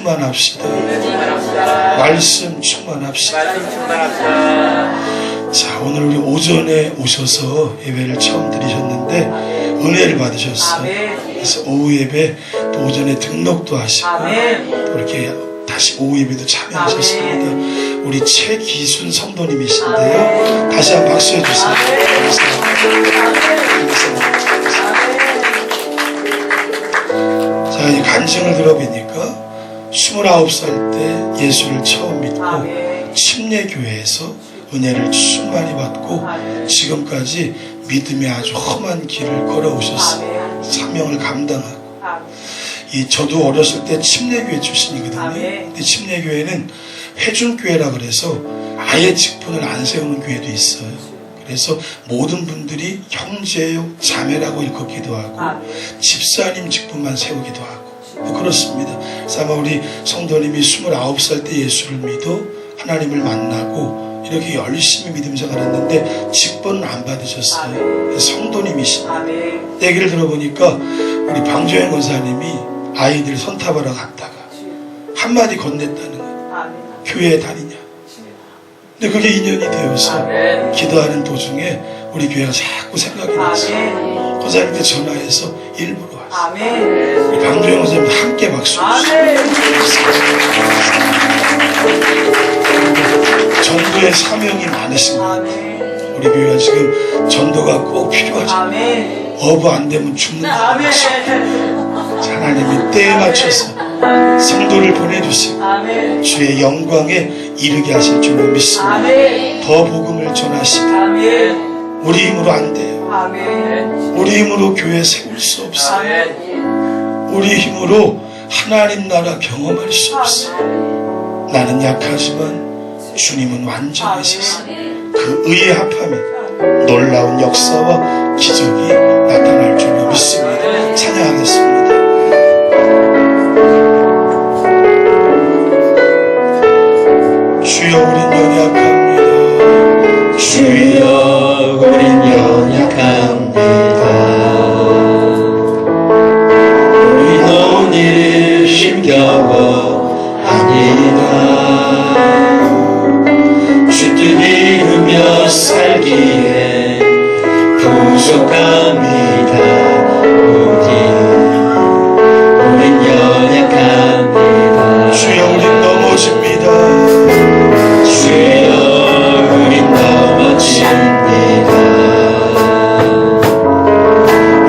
충만합시다. 말씀 충만합시다. 자, 오늘 우리 오전에 오셔서 예배를 처음 드리셨는데 은혜를 받으셨어요. 그래서 오후 예배 또 오전에 등록도 하시고 또 이렇게 다시 오후 예배도 참여하셨습니다. 우리 최기순 성도님이신데요. 다시 한번 박수해 주세요. 감사합니다. 자, 이 간증을 들어보니까 29살 때 예수를 처음 믿고 침례교회에서 은혜를 충만히 받고 지금까지 믿음의 아주 험한 길을 걸어오셨어요. 사명을 감당하고. 저도 어렸을 때 침례교회 출신이거든요. 근데 침례교회는 회중교회라 그래서 아예 직분을 안 세우는 교회도 있어요. 그래서 모든 분들이 형제요 자매라고 일컫기도 하고 집사님 직분만 세우기도 하고 그렇습니다. 그래서 아마 우리 성도님이 29살 때 예수를 믿어 하나님을 만나고 이렇게 열심히 믿음 생활을 했는데 직분은 안 받으셨어요. 성도님이십니다. 얘기를 들어보니까 우리 방조영 권사님이 아이들 선탑하러 갔다가 한마디 건넸다는 거예요. 교회에 다니냐. 근데 그게 인연이 되어서 기도하는 도중에 우리 교회가 자꾸 생각이 났어요. 권사님께 전화해서 일부러 왔어요. 우리 방조영 권사님 함께 박수 주세요. 전도의 사명이 많으신 것 같아요. 우리 교회가 지금 전도가 꼭 필요하잖아요. 어부 안 되면 죽는다고 하시고 하나님이 때에 맞춰서 성도를 보내주시고 주의 영광에 이르게 하실 줄로 믿습니다. 더 복음을 전하시고 우리 힘으로 안 돼요. 우리 힘으로 교회 세울 수 없어요. 우리 힘으로 하나님 나라 경험할 수 없어요. 나는 약하지만 주님은 완전하셔서 그 의에 합하면 놀라운 역사와 기적이 나타날 줄로 믿습니다. 찬양하겠습니다. 주여 우린 연약합니다. 주여 우린 연약합니다. 우리 너무 일 힘겨워 아니다. 주 뜻 이루며 살기에 부족합니다. 우린 연약합니다. 주여 우린 넘어집니다. 주여 우린 넘어집니다.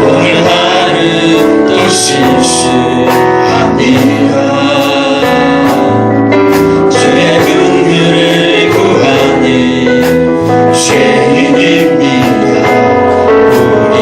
오늘 하루 또 실수합니다. 주의 긍휼을 구하는 죄인입니다. 우리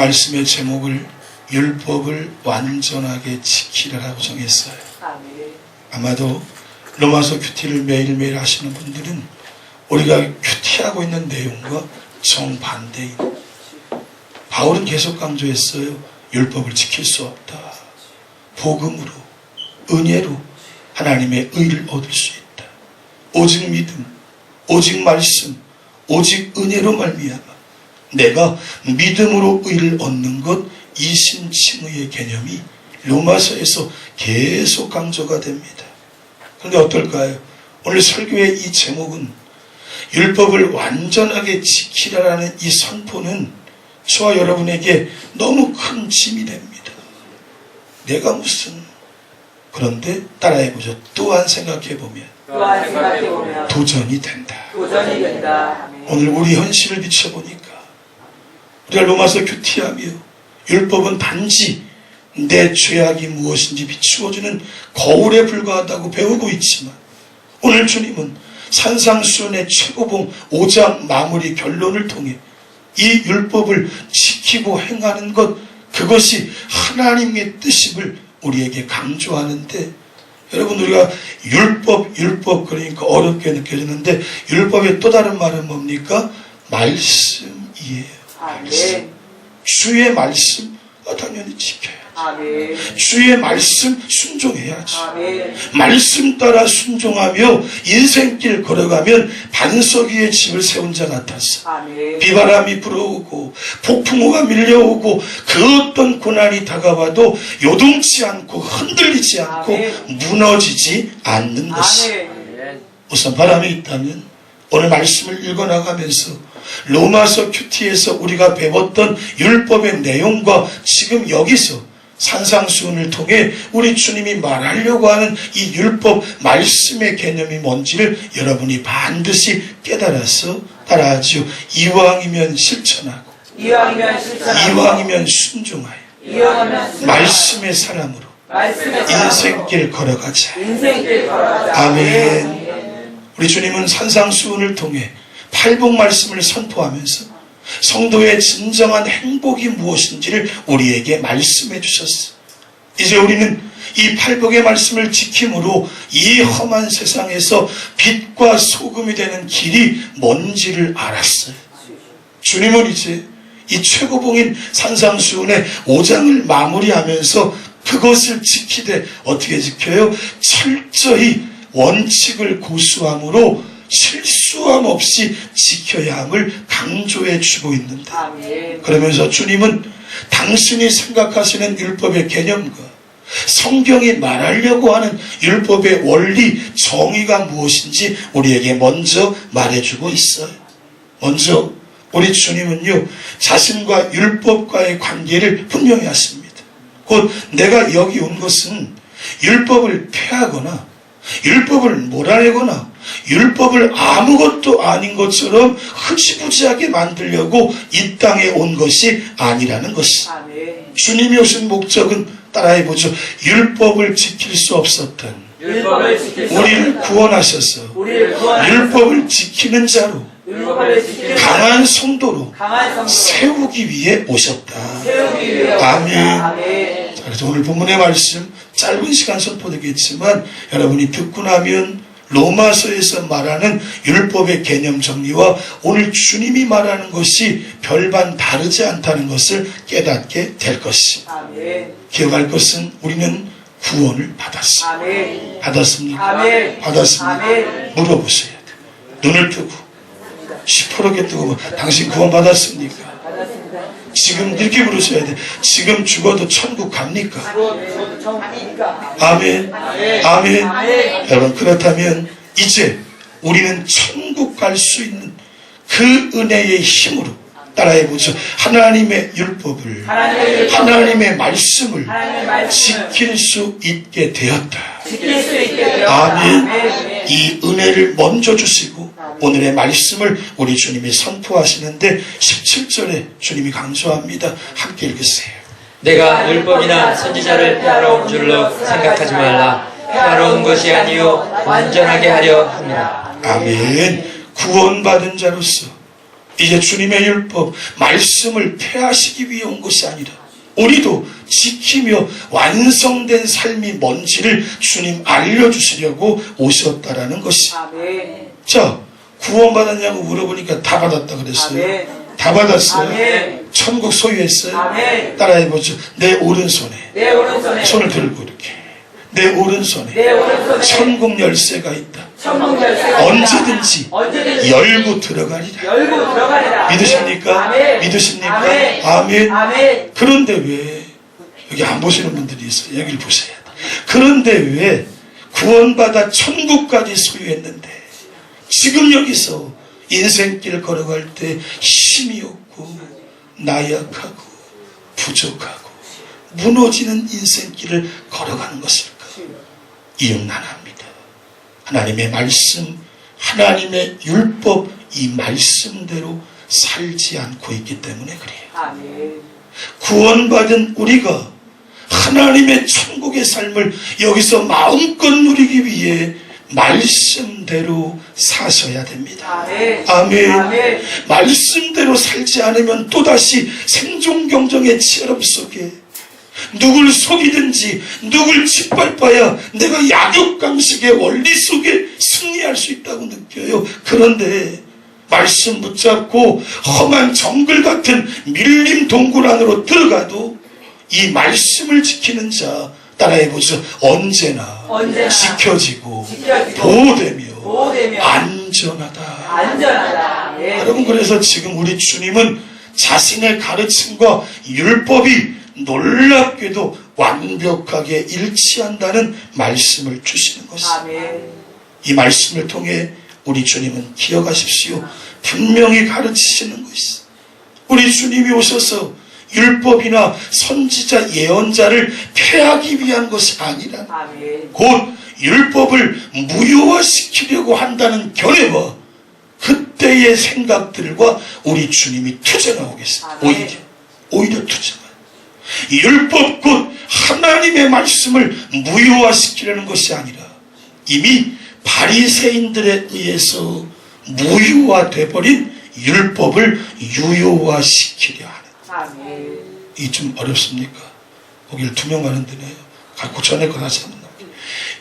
말씀의 제목을 율법을 완전하게 지키라라고 정했어요. 아마도 로마서 큐티를 매일매일 하시는 분들은 우리가 큐티하고 있는 내용과 정반대인, 바울은 계속 강조했어요. 율법을 지킬 수 없다. 복음으로, 은혜로 하나님의 의를 얻을 수 있다. 오직 믿음, 오직 말씀, 오직 은혜로 말미암아 내가 믿음으로 의를 얻는 것, 이신칭의의 개념이 로마서에서 계속 강조가 됩니다. 그런데 어떨까요? 오늘 설교의 이 제목은 율법을 완전하게 지키라라는 이 선포는 저와 여러분에게 너무 큰 짐이 됩니다. 내가 무슨, 그런데 따라해보죠. 또한 생각해보면 도전이 된다. 오늘 우리 현실을 비춰보니까 우리가 로마서 큐티하며 율법은 단지 내 죄악이 무엇인지 비추어주는 거울에 불과하다고 배우고 있지만, 오늘 주님은 산상수훈의 최고봉 5장 마무리 결론을 통해 이 율법을 지키고 행하는 것, 그것이 하나님의 뜻임을 우리에게 강조하는데, 여러분, 우리가 율법 그러니까 어렵게 느껴지는데, 율법의 또 다른 말은 뭡니까? 말씀이에요. 말씀. 주의 말씀 당연히 지켜야지. 주의 말씀 순종해야지. 말씀 따라 순종하며 인생길 걸어가면 반석 위에 집을 세운 자 같아서 비바람이 불어오고 폭풍우가 밀려오고 그 어떤 고난이 다가와도 요동치 않고 흔들리지 않고 무너지지 않는 것이, 우선 바람이 있다면 오늘 말씀을 읽어나가면서 로마서 큐티에서 우리가 배웠던 율법의 내용과 지금 여기서 산상수훈을 통해 우리 주님이 말하려고 하는 이 율법 말씀의 개념이 뭔지를 여러분이 반드시 깨달아서 따라하지요. 이왕이면 실천하고, 이왕이면 순종하여 말씀의 사람으로 인생길 걸어가자. 아멘. 우리 주님은 산상수훈을 통해 팔복 말씀을 선포하면서 성도의 진정한 행복이 무엇인지를 우리에게 말씀해 주셨어. 이제 우리는 이 팔복의 말씀을 지킴으로 이 험한 세상에서 빛과 소금이 되는 길이 뭔지를 알았어요. 주님은 이제 이 최고봉인 산상수훈의 5장을 마무리하면서 그것을 지키되, 어떻게 지켜요? 철저히 원칙을 고수함으로 실수함 없이 지켜야 함을 강조해 주고 있는데, 그러면서 주님은 당신이 생각하시는 율법의 개념과 성경이 말하려고 하는 율법의 원리, 정의가 무엇인지 우리에게 먼저 말해주고 있어요. 먼저 우리 주님은요, 자신과 율법과의 관계를 분명히 하십니다. 곧 내가 여기 온 것은 율법을 폐하거나 율법을 몰아내거나 율법을 아무것도 아닌 것처럼 흐지부지하게 만들려고 이 땅에 온 것이 아니라는 것이, 주님이 오신 목적은 따라해보죠. 율법을 지킬 수 없었던 우리를 구원하셔서 율법을 지키는 자로, 강한 성도로 세우기 위해 오셨다. 아멘. 그래서 오늘 본문의 말씀 짧은 시간 선포되겠지만 여러분이 듣고 나면 로마서에서 말하는 율법의 개념 정리와 오늘 주님이 말하는 것이 별반 다르지 않다는 것을 깨닫게 될 것입니다. 기억할 것은 우리는 구원을 받았습니다. 받았습니까? 받았습니까? 물어보셔야 돼요. 눈을 뜨고 시퍼렇게 뜨고, 당신 구원 받았습니까? 지금 이렇게 물으셔야 돼. 지금 죽어도 천국 갑니까? 아멘. 아멘. 여러분, 그렇다면 이제 우리는 천국 갈 수 있는 그 은혜의 힘으로 따라해보죠. 하나님의 율법을, 하나님의 말씀을 지킬 수 있게 되었다. 아멘. 이 은혜를 먼저 주시고 오늘의 말씀을 우리 주님이 선포하시는데 17절에 주님이 강조합니다. 함께 읽으세요. 내가 율법이나 선지자를 폐하러 온 줄로 생각하지 말라. 폐하러 온 것이 아니요 완전하게 하려 합니다. 아멘. 구원받은 자로서 이제 주님의 율법, 말씀을 폐하시기 위해 온 것이 아니라 우리도 지키며 완성된 삶이 뭔지를 주님 알려주시려고 오셨다라는 것이. 아멘. 자, 구원받았냐고 물어보니까 다 받았다 그랬어요. 아멘. 다 받았어요. 아멘. 천국 소유했어요. 아멘. 따라해보죠. 내 오른손에 내 오른손에 손을 들고 이렇게 내 오른손에 내 오른손에 천국 열쇠가 있다. 천국 열쇠가 언제든지 언제든지 열고 들어가리라. 열고 들어가리라. 믿으십니까? 아멘. 믿으십니까? 아멘. 아멘. 아멘. 그런데 왜 여기 안 보시는 분들이 있어요. 여기를 보셔야 돼. 그런데 왜 구원받아 천국까지 소유했는데 지금 여기서 인생길 걸어갈 때 힘이 없고 나약하고 부족하고 무너지는 인생길을 걸어가는 것일까? 이유는 하나입니다. 하나님의 말씀, 하나님의 율법, 이 말씀대로 살지 않고 있기 때문에 그래요. 아멘. 구원받은 우리가 하나님의 천국의 삶을 여기서 마음껏 누리기 위해 말씀대로 사셔야 됩니다. 아멘. 아멘. 아멘. 말씀대로 살지 않으면 또다시 생존 경쟁의 치열함 속에 누굴 속이든지 누굴 짓밟아야 내가 약육강식의 원리 속에 승리할 수 있다고 느껴요. 그런데 말씀 붙잡고 험한 정글 같은 밀림 동굴 안으로 들어가도 이 말씀을 지키는 자 따라해보죠. 언제나 지켜지고 보호되며 안전하다. 안전하다. 예. 여러분, 그래서 지금 우리 주님은 자신의 가르침과 율법이 놀랍게도 완벽하게 일치한다는 말씀을 주시는 것입니다. 아멘. 이 말씀을 통해 우리 주님은 기억하십시오. 분명히 가르치시는 것이 우리 주님이 오셔서 율법이나 선지자 예언자를 폐하기 위한 것이 아니라 아멘. 곧 율법을 무효화시키려고 한다는 견해와 그때의 생각들과 우리 주님이 투쟁하고 계십니다. 오히려 투쟁하고 율법 곧 하나님의 말씀을 무효화시키려는 것이 아니라 이미 바리새인들에 의해서 무효화돼 버린 율법을 유효화시키려 하는. 아멘. 이 좀 어렵습니까? 거기를 두 명 가는 데네요. 갖고 전에 거 다시 한번 나오게.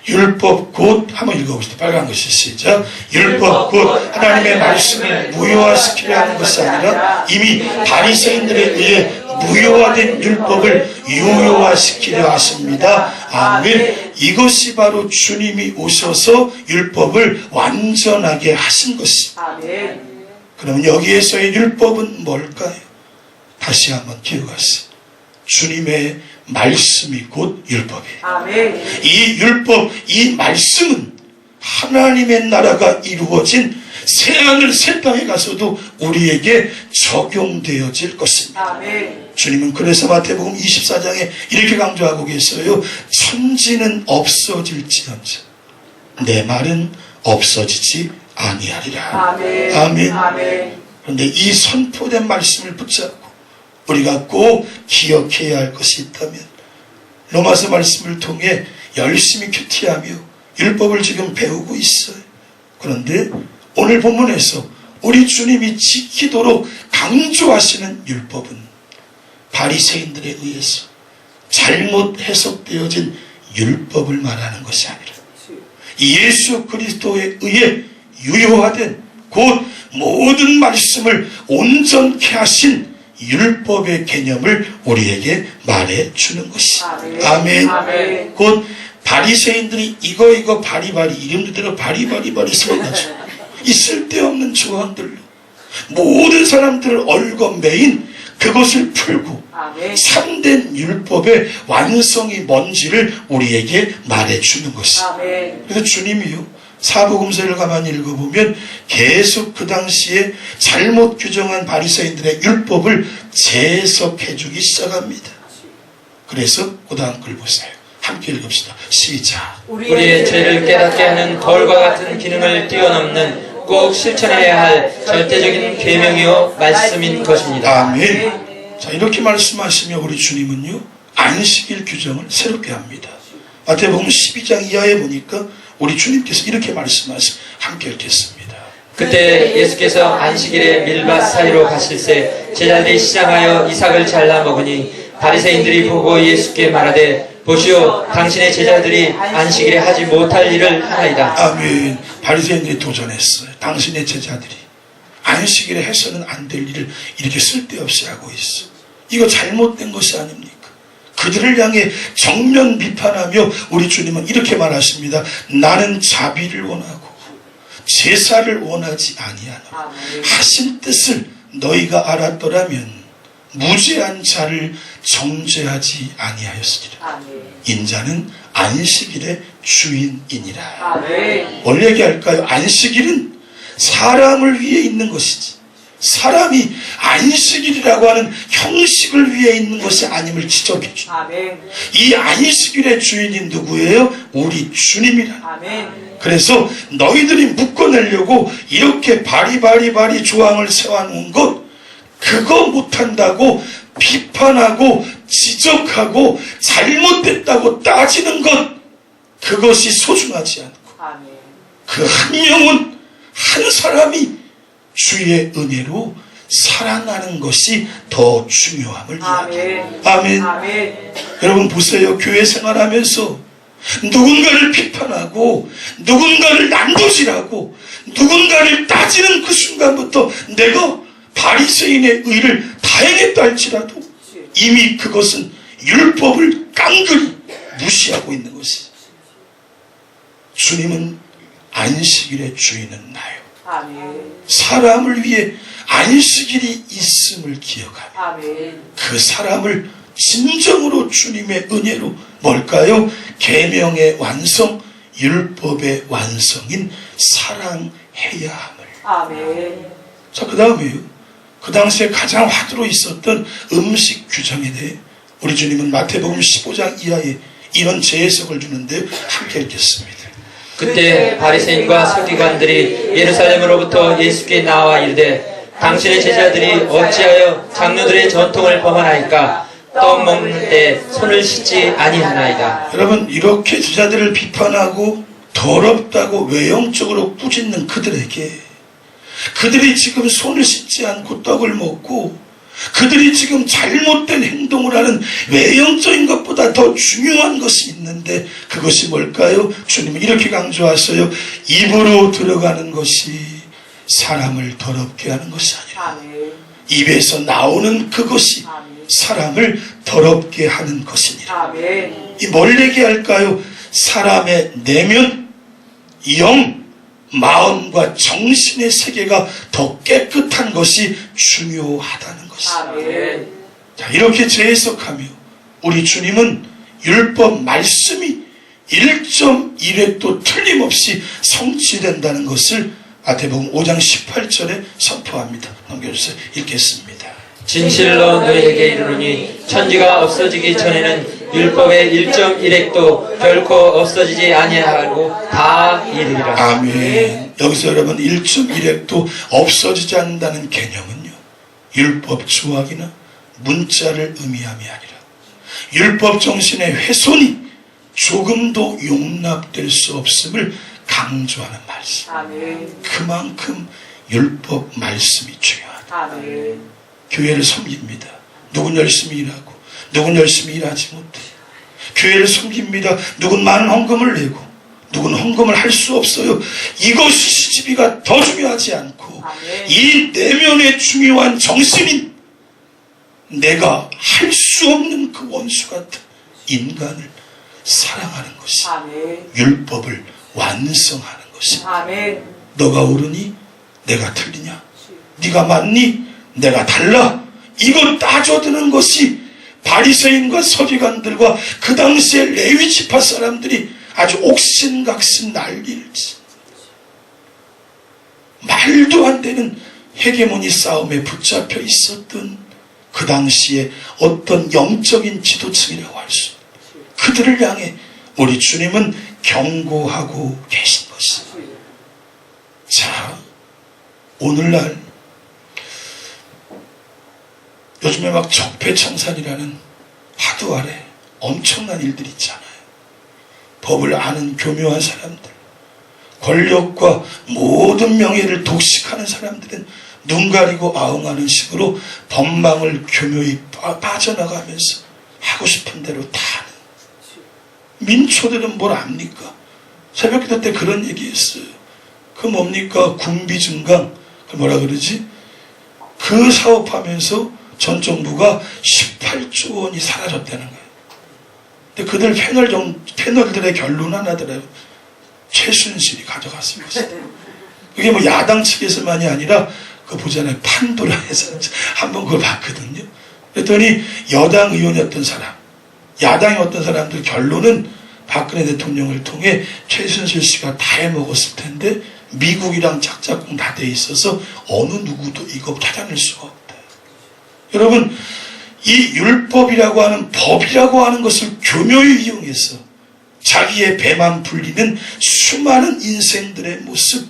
율법 곧 한번 읽어봅시다. 빨간 것이 시작. 율법 곧 하나님의 말씀을 무효화시키려 하는 것이 아니라 이미 바리새인들에 의해 무효화된 율법을 유효화시키려 하십니다. 아멘. 이것이 바로 주님이 오셔서 율법을 완전하게 하신 것입니다. 아멘. 그러면 여기에서의 율법은 뭘까요? 다시 한번 기억하세요. 주님의 말씀이 곧 율법이에요. 아멘. 이 율법, 이 말씀은 하나님의 나라가 이루어진 새하늘 새 땅에 가서도 우리에게 적용되어질 것입니다. 아멘. 주님은 그래서 마태복음 24장에 이렇게 강조하고 계세요. 천지는 없어질지언정 내 말은 없어지지 아니하리라. 아멘. 아멘. 아멘. 그런데 이 선포된 말씀을 붙잡고 우리가 꼭 기억해야 할 것이 있다면 로마서 말씀을 통해 열심히 큐티하며 율법을 지금 배우고 있어요. 그런데 오늘 본문에서 우리 주님이 지키도록 강조하시는 율법은 바리새인들에 의해서 잘못 해석되어진 율법을 말하는 것이 아니라 예수 그리스도에 의해 유효화된 곧 모든 말씀을 온전케 하신 율법의 개념을 우리에게 말해주는 것이. 아멘. 아멘. 곧 바리새인들이 이거 바리바리 이름대로 바리바리 써가지고 이 쓸데없는 조항들로 모든 사람들을 얽어매인 그것을 풀고 아멘. 참된 율법의 완성이 뭔지를 우리에게 말해주는 것이. 아멘. 그래서 주님이요 사복음서를 가만히 읽어보면 계속 그 당시에 잘못 규정한 바리새인들의 율법을 재해석해주기 시작합니다. 그래서 그 다음 글 보세요. 함께 읽읍시다. 시작. 우리의 죄를 깨닫게 하는 벌과 같은 기능을 뛰어넘는 꼭 실천해야 할 절대적인 계명이요 말씀인 것입니다. 아멘. 자, 이렇게 말씀하시며 우리 주님은요 안식일 규정을 새롭게 합니다. 마태복음 12장 이하에 보니까 우리 주님께서 이렇게 말씀하시고 함께 읽겠습니다. 그때 예수께서 안식일에 밀밭 사이로 가실새 제자들이 시장하여 이삭을 잘라 먹으니 바리새인들이 보고 예수께 말하되 보시오 당신의 제자들이 안식일에 하지 못할 일을 하나이다. 아멘. 바리새인들이 도전했어요. 당신의 제자들이 안식일에 해서는 안 될 일을 이렇게 쓸데없이 하고 있어. 이거 잘못된 것이 아닙니까? 그들을 향해 정면 비판하며 우리 주님은 이렇게 말하십니다. 나는 자비를 원하고 제사를 원하지 아니하노라. 하신 뜻을 너희가 알았더라면 무죄한 자를 정죄하지 아니하였으리라. 인자는 안식일의 주인이니라. 뭘 얘기할까요? 안식일은 사람을 위해 있는 것이지 사람이 안식일이라고 하는 형식을 위해 있는 것이 아님을 지적해 줍니다. 이 안식일의 주인이 누구예요? 우리 주님이라. 그래서 너희들이 묶어내려고 이렇게 바리바리 조항을 세워놓은 것 그거 못한다고 비판하고 지적하고 잘못됐다고 따지는 것 그것이 소중하지 않고 그 한 영혼 한 사람이 주의 은혜로 살아나는 것이 더 중요함을 이야기합니다. 아멘. 여러분 보세요. 교회 생활하면서 누군가를 비판하고 누군가를 난도질하고 누군가를 따지는 그 순간부터 내가 바리새인의 의를 다행했다 할지라도 이미 그것은 율법을 깡그리 무시하고 있는 것이죠. 주님은 안식일의 주인은 나요. 사람을 위해 안식일이 있음을 기억하며 그 사람을 진정으로 주님의 은혜로 뭘까요? 계명의 완성, 율법의 완성인 사랑해야 함을. 자, 그 다음에요. 그 당시에 가장 화두로 있었던 음식 규정에 대해 우리 주님은 마태복음 15장 이하에 이런 재해석을 주는데 함께 읽겠습니다. 그때 바리새인과 서기관들이 예루살렘으로부터 예수께 나와 이르되 당신의 제자들이 어찌하여 장로들의 전통을 범하나이까 떡 먹는 때 손을 씻지 아니하나이다. 여러분 이렇게 제자들을 비판하고 더럽다고 외형적으로 꾸짖는 그들에게 그들이 지금 손을 씻지 않고 떡을 먹고 그들이 지금 잘못된 행동을 하는 외형적인 것보다 더 중요한 것이 있는데 그것이 뭘까요? 주님은 이렇게 강조하세요. 입으로 들어가는 것이 사람을 더럽게 하는 것이 아니라 입에서 나오는 그것이 사람을 더럽게 하는 것이니라. 이 뭘 얘기할까요? 사람의 내면, 영, 마음과 정신의 세계가 더 깨끗한 것이 중요하다는 것입니다. 자, 이렇게 재해석하며 우리 주님은 율법 말씀이 1.1획도 틀림없이 성취된다는 것을 마태복음 5장 18절에 선포합니다. 넘겨주세요. 읽겠습니다. 진실로 너희에게 이르노니 천지가 없어지기 전에는 율법의 1.1획도 결코 없어지지 아니하고 다 이르리라. 아멘. 여기서 여러분 1.1획도 없어지지 않는다는 개념은요, 율법 조항이나 문자를 의미함이 아니라 율법 정신의 훼손이 조금도 용납될 수 없음을 강조하는 말씀. 그만큼 율법 말씀이 중요하다. 교회를 섬깁니다. 누군 열심히 일하고 누군 열심히 일하지 못해. 교회를 섬깁니다. 누군 많은 헌금을 내고 누군 헌금을 할 수 없어요. 이것이 시집이가 더 중요하지 않고 이 내면의 중요한 정신인 내가 할 수 없는 그 원수 같은 인간을 사랑하는 것이 율법을 완성하는 것입니다. 너가 옳으니 내가 틀리냐? 네가 맞니? 내가 달라. 이거 따져드는 것이 바리새인과 서기관들과 그 당시에 레위 지파 사람들이 아주 옥신각신 난리를 치 말도 안 되는 헤게모니 싸움에 붙잡혀 있었던 그 당시에 어떤 영적인 지도층이라고 할 수 있는 그들을 향해 우리 주님은 경고하고 계신 것입니다. 자, 오늘날 요즘에 막 적폐청산이라는 화두 아래 엄청난 일들이 있잖아요. 법을 아는 교묘한 사람들, 권력과 모든 명예를 독식하는 사람들은 눈 가리고 아웅하는 식으로 법망을 교묘히 빠져나가면서 하고 싶은 대로 다 하는. 민초들은 뭘 압니까? 새벽기도 때 그런 얘기했어요. 그 뭡니까? 군비증강, 그 뭐라 그러지? 그 사업하면서 전 정부가 18조 원이 사라졌다는 거예요. 근데 그들 패널들의 결론 하나더라고요. 최순실이 가져갔을 것이다. 그게 뭐 야당 측에서만이 아니라 그 보잖아요. 판도라에서 한번 그걸 봤거든요. 그랬더니 여당 의원이었던 사람, 야당의 어떤 사람들 결론은 박근혜 대통령을 통해 최순실 씨가 다 해먹었을 텐데 미국이랑 짝짝꿍 다 돼 있어서 어느 누구도 이거 찾아낼 수가 없다. 여러분, 이 율법이라고 하는 법이라고 하는 것을 교묘히 이용해서 자기의 배만 불리는 수많은 인생들의 모습.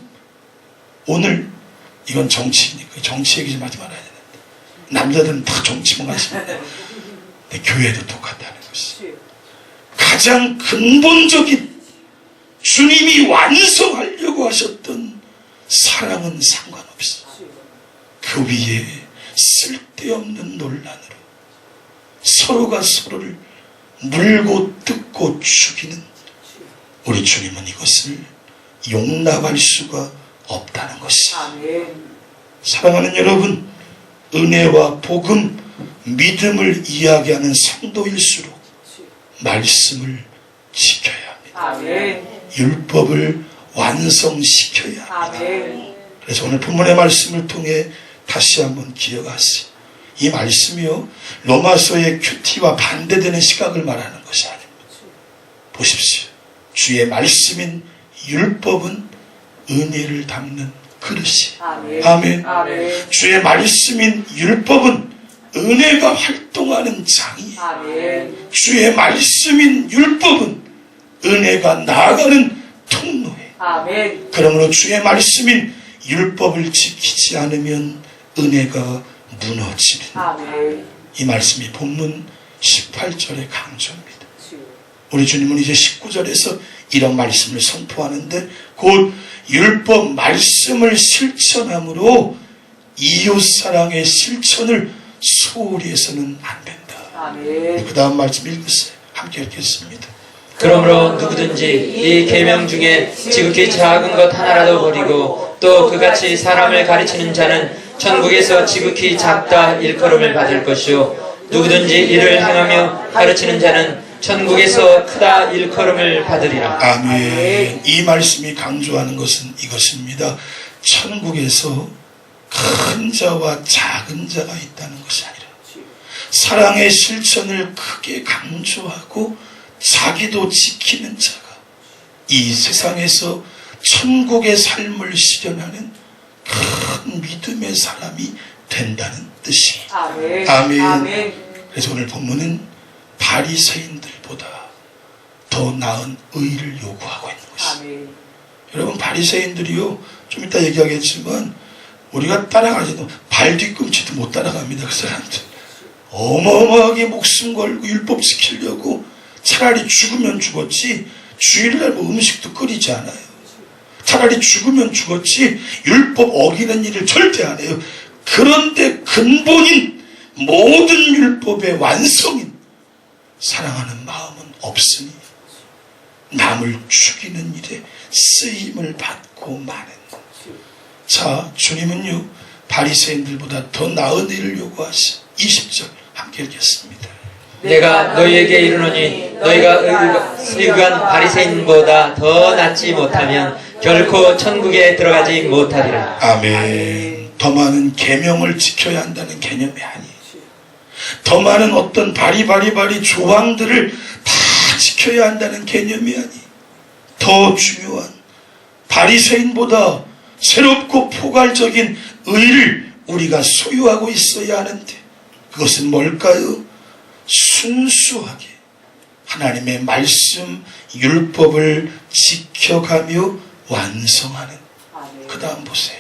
오늘 이건 정치니까 정치 얘기 좀 하지 말아야 되는데 남자들은 다 정치만 하십니다. 근데 교회도 똑같다는 것이 가장 근본적인 주님이 완성하려고 하셨던 사랑은 상관없어. 그 위에 쓸데없는 논란으로 서로가 서로를 물고 뜯고 죽이는 우리 주님은 이것을 용납할 수가 없다는 것이. 사랑하는 여러분, 은혜와 복음, 믿음을 이야기하는 성도일수록 말씀을 지켜야 합니다. 율법을 완성시켜야 합니다. 그래서 오늘 본문의 말씀을 통해 다시 한번 기억하세요. 이 말씀이요, 로마서의 큐티와 반대되는 시각을 말하는 것이 아닙니다. 보십시오. 주의 말씀인 율법은 은혜를 담는 그릇이. 아멘. 주의 말씀인 율법은 은혜가 활동하는 장이. 주의 말씀인 율법은 은혜가 나아가는 통로에. 그러므로 주의 말씀인 율법을 지키지 않으면 은혜가 무너지는. 이 말씀이 본문 18절의 강조입니다. 우리 주님은 이제 19절에서 이런 말씀을 선포하는데 곧 율법 말씀을 실천함으로 이웃사랑의 실천을 소홀히 해서는 안 된다. 그 다음 말씀 읽으세요. 함께 읽겠습니다. 그러므로 누구든지 이 계명 중에 지극히 작은 것 하나라도 버리고 또 그같이 사람을 가르치는 자는 천국에서 지극히 작다 일컬음을 받을 것이요 누구든지 이를 행하며 가르치는 자는 천국에서 크다 일컬음을 받으리라. 아멘. 이 말씀이 강조하는 것은 이것입니다. 천국에서 큰 자와 작은 자가 있다는 것이 아니라 사랑의 실천을 크게 강조하고 자기도 지키는 자가 이 세상에서 천국의 삶을 실현하는 큰 믿음의 사람이 된다는 뜻입니다. 아멘. 그래서 오늘 본문은 바리새인들보다 더 나은 의를 요구하고 있는 것입니다. 여러분, 바리새인들이요, 좀 이따 얘기하겠지만 우리가 따라가지도 발 뒤꿈치도 못 따라갑니다. 그 사람들 어마어마하게 목숨 걸고 율법 지키려고 차라리 죽으면 죽었지 주일날 뭐 음식도 끓이지 않아요. 차라리 죽으면 죽었지 율법 어기는 일을 절대 안 해요. 그런데 근본인 모든 율법의 완성인 사랑하는 마음은 없으니 남을 죽이는 일에 쓰임을 받고 마는. 자, 주님은요 바리새인들보다 더 나은 일을 요구하시. 20절 함께 읽겠습니다. 내가 너희에게 이르노니 너희가 의관 바리새인보다 더 낫지 못하면 결코 천국에 들어가지 못하리라. 아멘. 더 많은 계명을 지켜야 한다는 개념이 아니에요. 더 많은 어떤 바리바리 조항들을 다 지켜야 한다는 개념이 아니에요. 더 중요한 바리새인보다 새롭고 포괄적인 의를 우리가 소유하고 있어야 하는데 그것은 뭘까요? 순수하게 하나님의 말씀 율법을 지켜가며 완성하는. 그 다음 보세요.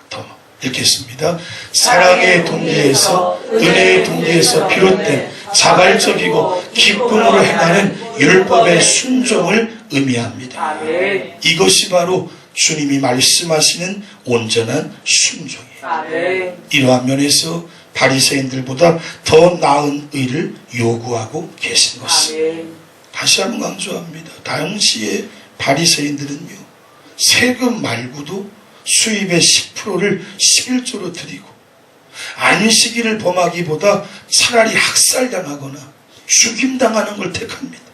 더 읽겠습니다. 사랑의 동기에서 은혜의 동기에서 비롯된 자발적이고 기쁨으로 행하는 율법의 순종을 의미합니다. 아멘. 이것이 바로 주님이 말씀하시는 온전한 순종이에요. 아멘. 이러한 면에서 바리새인들보다 더 나은 의를 요구하고 계신 것입니다. 아멘. 다시 한번 강조합니다. 당시에 바리새인들은요, 세금 말고도 수입의 10%를 11조로 드리고 안식일을 범하기보다 차라리 학살당하거나 죽임당하는 걸 택합니다.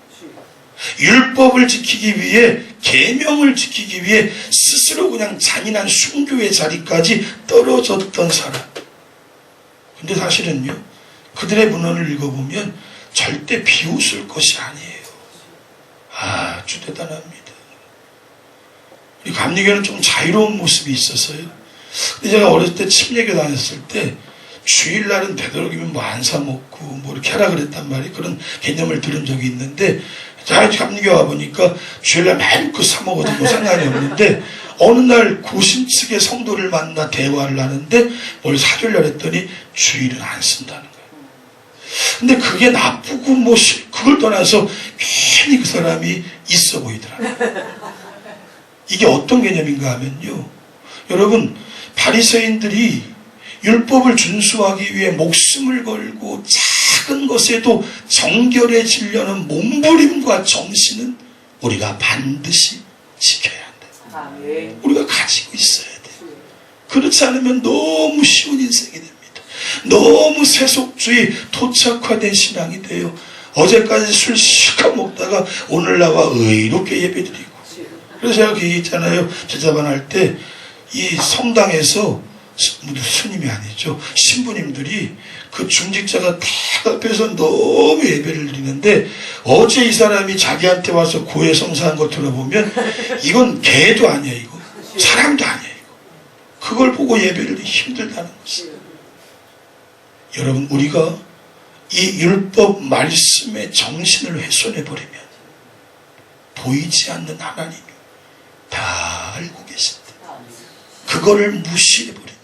율법을 지키기 위해, 계명을 지키기 위해 스스로 그냥 잔인한 순교의 자리까지 떨어졌던 사람. 근데 사실은요, 그들의 문헌을 읽어보면 절대 비웃을 것이 아니에요. 아주 대단합니다. 우리 감리교는 좀 자유로운 모습이 있었어요. 근데 제가 어렸을 때 침례교 다녔을 때 주일날은 되도록이면 뭐 안 사 먹고 뭐 이렇게 하라 그랬단 말이에요. 그런 개념을 들은 적이 있는데, 자, 감리교 와보니까 주일날 마음껏 사 먹어도 뭐 상관이 없는데, 어느 날 고신 측의 성도를 만나 대화를 하는데 뭘 사주려 했더니 주일은 안 쓴다는 거예요. 근데 그게 나쁘고 뭐 그걸 떠나서 괜히 그 사람이 있어 보이더라고요. 이게 어떤 개념인가 하면요, 여러분, 바리새인들이 율법을 준수하기 위해 목숨을 걸고 작은 것에도 정결해지려는 몸부림과 정신은 우리가 반드시 지켜야 한다. 아멘. 우리가 가지고 있어야 돼. 그렇지 않으면 너무 쉬운 인생이 됩니다. 너무 세속주의 토착화된 신앙이 돼요. 어제까지 술 실컷 먹다가 오늘 나와 의롭게 예배드리고. 그래서 제가 그 얘기했잖아요. 제자반 할 때 이 성당에서 스님이 아니죠, 신부님들이 그 중직자가 다 앞에서 너무 예배를 드리는데, 어제 이 사람이 자기한테 와서 고해성사한 거 들어보면 이건 개도 아니야, 이거 사람도 아니야, 이거. 그걸 보고 예배를 힘들다는 것이. 여러분, 우리가 이 율법 말씀의 정신을 훼손해버리면 보이지 않는 하나님이 다 알고 계신다. 그거를 무시해버리면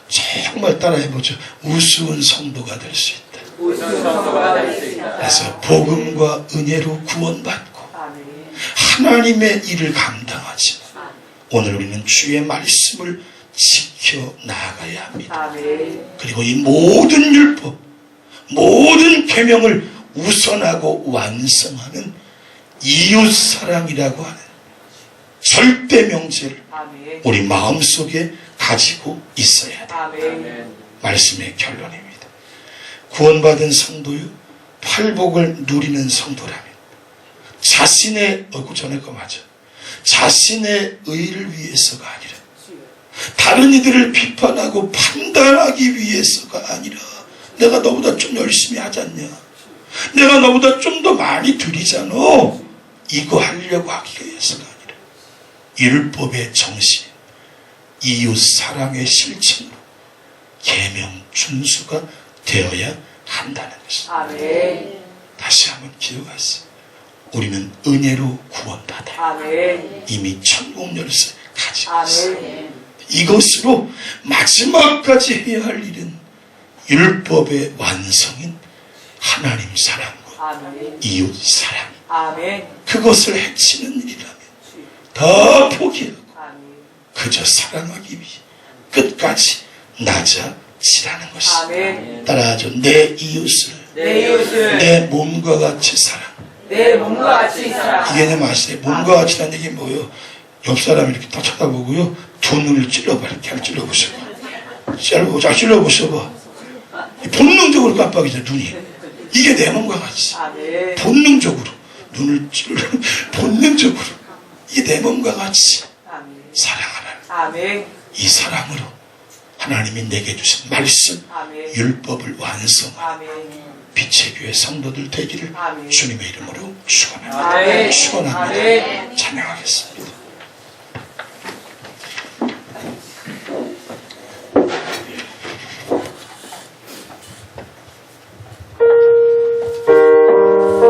정말 따라해보죠. 우스운 성도가 될 수 있다. 우스운 성도가 될 수 있다. 그래서 복음과 은혜로 구원받고 아멘. 하나님의 일을 감당하지만 오늘 우리는 주의 말씀을 지켜 나가야 합니다. 아멘. 그리고 이 모든 율법, 모든 계명을 우선하고 완성하는 이웃사랑이라고 하는 절대 명제를 아멘. 우리 마음속에 가지고 있어야 돼. 아멘. 말씀의 결론입니다. 구원받은 성도요, 팔복을 누리는 성도라면 자신의, 전에 거 맞아, 자신의 의를 위해서가 아니라 다른 이들을 비판하고 판단하기 위해서가 아니라, 내가 너보다 좀 열심히 하지 않냐, 내가 너보다 좀 더 많이 드리잖아, 이거 하려고 하기 위해서가 아니라 율법의 정신, 이웃 사랑의 실천으로 계명 준수가 되어야 한다는 것입니다. 아멘. 다시 한번 기억하세요. 우리는 은혜로 구원받아 아멘. 이미 천국 열쇠 가지고 있어요. 아멘. 이것으로 마지막까지 해야 할 일은 율법의 완성인 하나님 사랑과 아멘. 이웃 사랑, 아멘. 그것을 해치는 일이라면 다 포기하고 아멘. 그저 사랑하기 위해 끝까지 낮아지라는 것입니다. 아멘. 따라하죠. 내 이웃을 내 이웃을 내 몸과 같이 사랑. 내 몸과 같이 사랑. 이 개념 아시죠? 몸과 같이라는 얘기 뭐예요? 옆 사람 이렇게 딱 쳐다보고요, 두 눈을 찔러봐. 이렇게 찔러보셔봐. 찔러보셔봐. 본능적으로 깜빡이죠, 눈이. 이게 내 몸과 같이. 아멘. 본능적으로 눈을 찔러, 본능적으로 이게 내 몸과 같이 아멘. 사랑하라는, 아멘. 이 사랑으로 하나님이 내게 주신 말씀, 아멘. 율법을 완성하는 아멘. 빛의 교회 성도들 되기를 아멘. 주님의 이름으로 축원합니다. 아멘. 축원합니다. 아멘. 찬양하겠습니다.